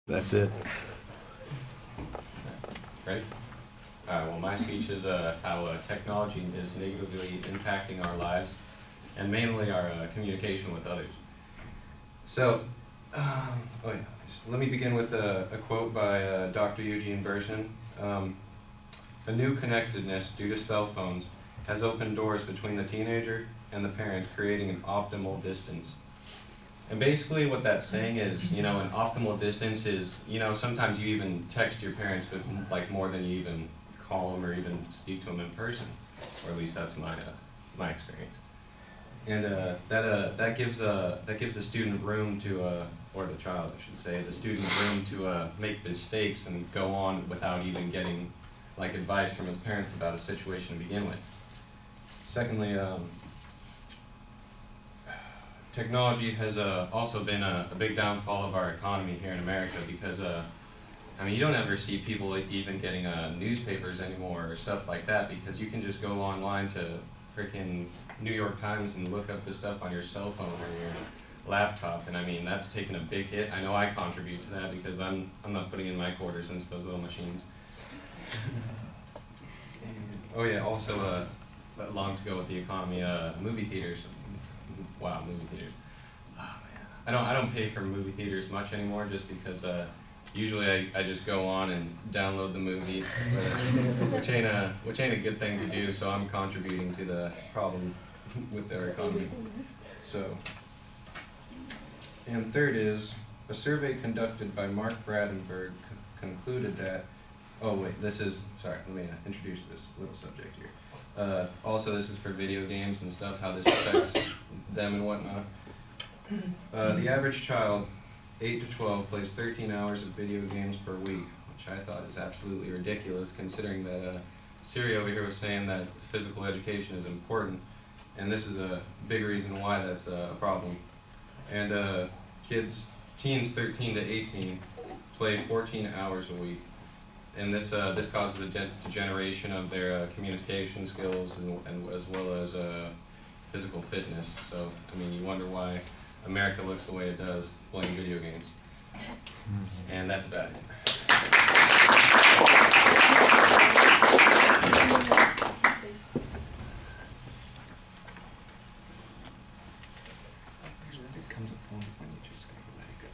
That's it. Right? Well, my speech is how technology is negatively impacting our lives, and mainly our communication with others. So, let me begin with a quote by Dr. Eugene Bergson. A new connectedness due to cell phones has opened doors between the teenager and the parents, creating an optimal distance. And basically what that's saying is, an optimal distance is, sometimes you even text your parents, but like more than you even call them or even speak to them in person, or at least that's my experience. And that gives the student room to, or the child, I should say, the student room to make mistakes and go on without even getting like advice from his parents about a situation to begin with. Secondly, technology has also been a big downfall of our economy here in America because, you don't ever see people even getting newspapers anymore or stuff like that because you can just go online to freaking New York Times and look up the stuff on your cell phone or your laptop, and that's taken a big hit. I know I contribute to that because I'm not putting in my quarters into those little machines. Oh yeah, also long to go with the economy, movie theaters. Wow, movie theaters. Oh man, I don't pay for movie theaters much anymore just because usually I just go on and download the movie, which ain't a good thing to do. So I'm contributing to the problem with our economy. So, and third is a survey conducted by Mark Bradenberg concluded that. Oh wait, sorry, let me introduce this little subject here. Also, this is for video games and stuff, how this affects them and whatnot. The average child, 8 to 12, plays 13 hours of video games per week, which I thought is absolutely ridiculous considering that Siri over here was saying that physical education is important, and this is a big reason why that's a problem. And teens 13 to 18 play 14 hours a week. And this causes a degeneration of their communication skills and as well as physical fitness. So, you wonder why America looks the way it does playing video games. And that's about it. There comes a point when you just gotta let it go.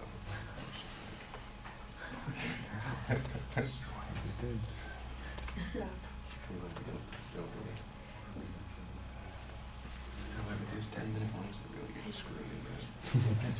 However, there's 10-minute ones that really get screwed in. That's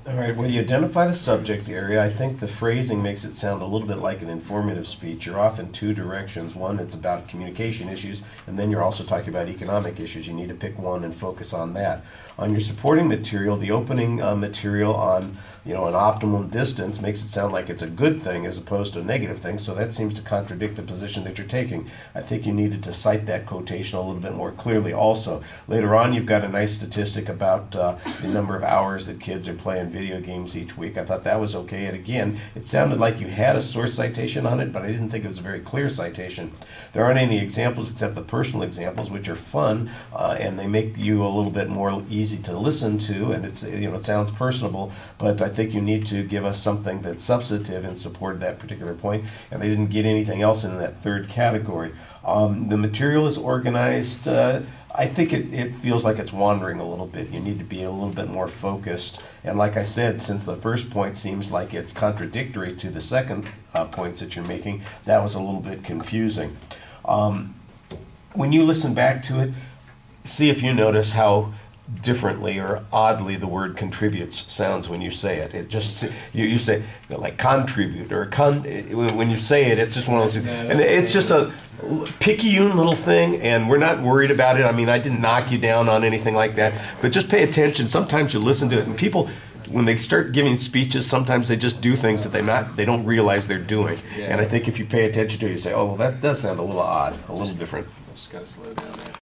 All right, well, you identify the subject area. I think the phrasing makes it sound a little bit like an informative speech. You're off in two directions. One, it's about communication issues, and then you're also talking about economic issues. You need to pick one and focus on that. On your supporting material, the opening material on an optimum distance makes it sound like it's a good thing as opposed to a negative thing, so that seems to contradict the position that you're taking. I think you needed to cite that quotation a little bit more clearly also. Later on, you've got a nice statistic about the number of hours that kids are playing video games each week. I thought that was okay, and again, it sounded like you had a source citation on it, but I didn't think it was a very clear citation. There aren't any examples except the personal examples, which are fun, and they make you a little bit more easy to listen to, and it sounds personable, but I think you need to give us something that's substantive in support of that particular point, and I didn't get anything else in that third category. The material is organized. I think it feels like it's wandering a little bit. You need to be a little bit more focused, and like I said, since the first point seems like it's contradictory to the second points that you're making, that was a little bit confusing. When you listen back to it, see if you notice how differently or oddly the word contributes sounds when you say it. It just, you say like contribute or when you say it, it's just one of those things. And it's just a picayune little thing, and we're not worried about it. I didn't knock you down on anything like that, but just pay attention. Sometimes you listen to it and people when they start giving speeches, sometimes they just do things that they don't realize they're doing. Yeah. And I think if you pay attention to it, you say, oh, well, that does sound a little odd, a little different. Just gotta slow down there.